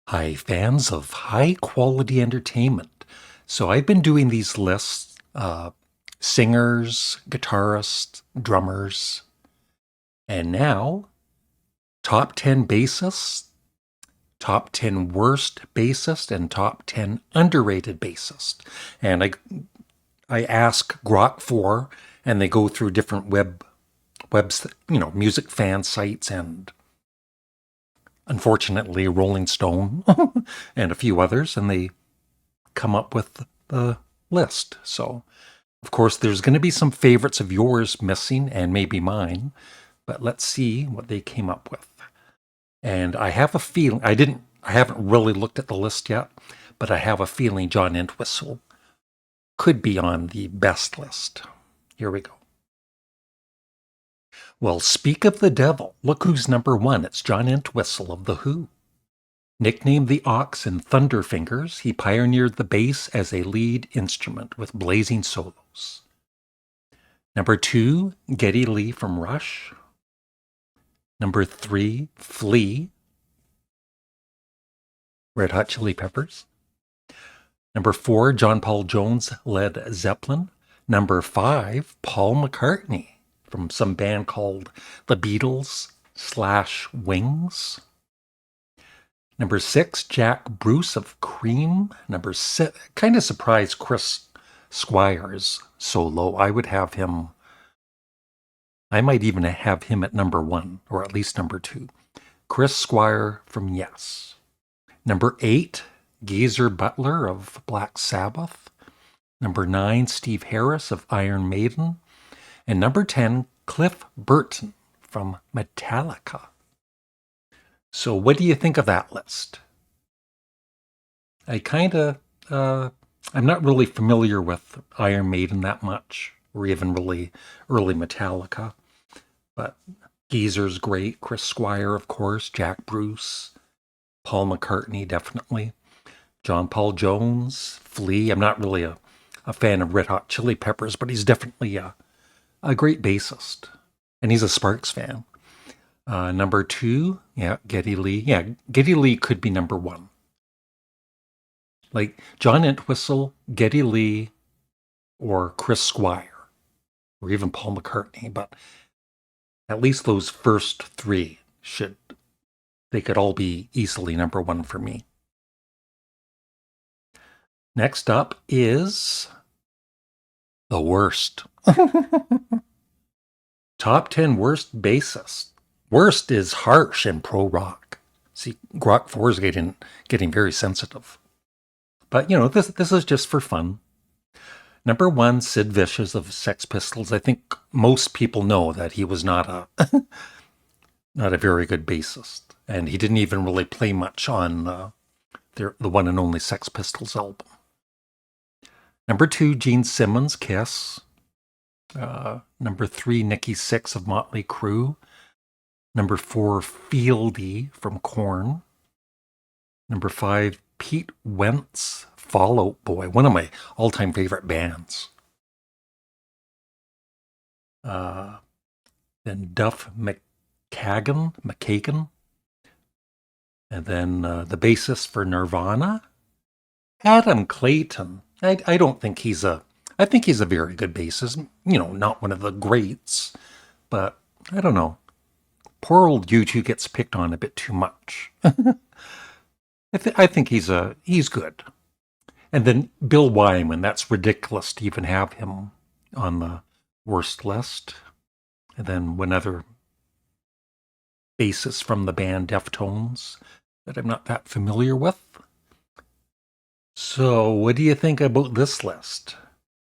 Hi, fans of high quality entertainment. So I've been doing these lists, singers, guitarists, drummers, and now top 10 bassists, top 10 worst bassist, and top 10 underrated bassist. And I ask Grok 4, and they go through different webs, music fan sites, and unfortunately Rolling Stone and a few others, and they come up with the list. So, of course, there's going to be some favorites of yours missing and maybe mine, but let's see what they came up with. And I have a feeling, I haven't really looked at the list yet, but I have a feeling John Entwistle could be on the best list. Here we go. Well, speak of the devil. Look who's number one. It's John Entwistle of The Who. Nicknamed the Ox and Thunderfingers, he pioneered the bass as a lead instrument with blazing solos. Number 2, Geddy Lee from Rush. Number 3, Flea, Red Hot Chili Peppers. Number 4, John Paul Jones, Led Zeppelin. Number 5, Paul McCartney from some band called the Beatles / Wings. Number 6, Jack Bruce of Cream. Number 6, kind of surprised Chris Squire is so low. I might even have him at number 1, or at least number 2. Chris Squire from Yes. Number 8, Geezer Butler of Black Sabbath. Number 9, Steve Harris of Iron Maiden. And number 10, Cliff Burton from Metallica. So what do you think of that list? I'm not really familiar with Iron Maiden that much, or even really early Metallica. But Geezer's great, Chris Squire, of course, Jack Bruce, Paul McCartney, definitely. John Paul Jones, Flea. I'm not really a fan of Red Hot Chili Peppers, but he's definitely a great bassist. And he's a Sparks fan. Number 2, Geddy Lee. Yeah, Geddy Lee could be number 1. Like John Entwistle, Geddy Lee, or Chris Squire, or even Paul McCartney. But at least those first 3 they could all be easily number 1 for me. Next up is the worst. Top 10 worst bassists. Worst is harsh and pro rock. See, Grok 4 is getting very sensitive. But this is just for fun. Number 1, Sid Vicious of Sex Pistols. I think most people know that he was not a not a very good bassist, and he didn't even really play much on the one and only Sex Pistols album. Number 2, Gene Simmons, Kiss. Number 3, Nikki Sixx of Motley Crue. Number 4, Fieldy from Korn. Number 5, Pete Wentz, Fall Out Boy, one of my all-time favorite bands. Then Duff McKagan. And then the bassist for Nirvana, Adam Clayton. I don't think I think he's a very good bassist. Not one of the greats, but I don't know. Poor old U2 gets picked on a bit too much. I think he's good. And then Bill Wyman, that's ridiculous to even have him on the worst list. And then one other bassist from the band Deftones that I'm not that familiar with. So what do you think about this list?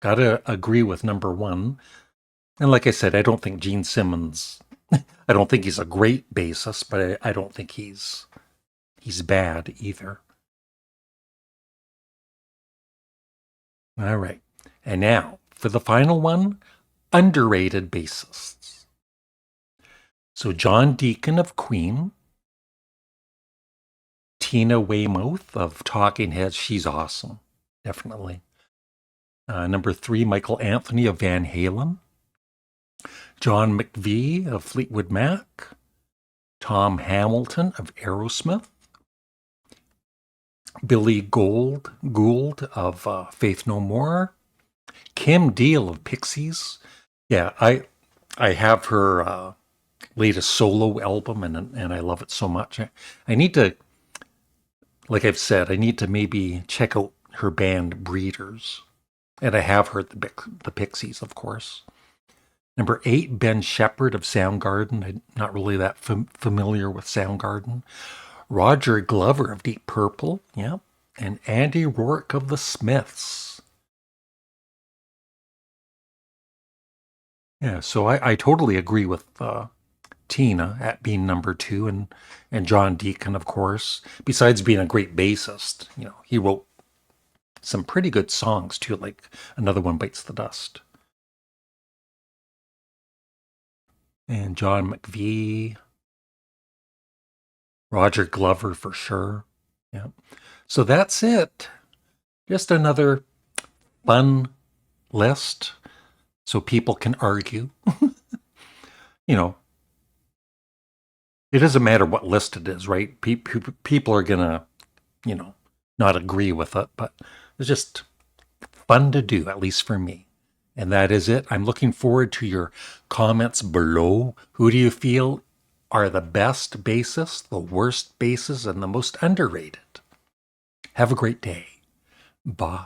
Gotta agree with number 1. And like I said, I don't think Gene Simmons, I don't think he's a great bassist, but I don't think he's bad either. All right. And now, for the final one, underrated bassists. So John Deacon of Queen, Tina Weymouth of Talking Heads, she's awesome, definitely. Number 3, Michael Anthony of Van Halen, John McVie of Fleetwood Mac, Tom Hamilton of Aerosmith, Billy Gould of Faith No More, Kim Deal of Pixies. Yeah, I have her latest solo album, and I love it so much. I need to, like I've said, I need to maybe check out her band Breeders, and I have heard the Pixies, of course. Number 8, Ben Shepherd of Soundgarden. I'm not really that familiar with Soundgarden. Roger Glover of Deep Purple, yeah, and Andy Rourke of the Smiths. Yeah, so I totally agree with Tina at being number 2, and John Deacon, of course. Besides being a great bassist, he wrote some pretty good songs too, like Another One Bites the Dust. And John McVie, Roger Glover for sure. Yeah. So that's it. Just another fun list so people can argue. you know, it doesn't matter what list it is, right? People are going to, you know, not agree with it, but it's just fun to do, at least for me. And that is it. I'm looking forward to your comments below. Who do you feel are the best bassists, the worst bassists, and the most underrated? Have a great day. Bye.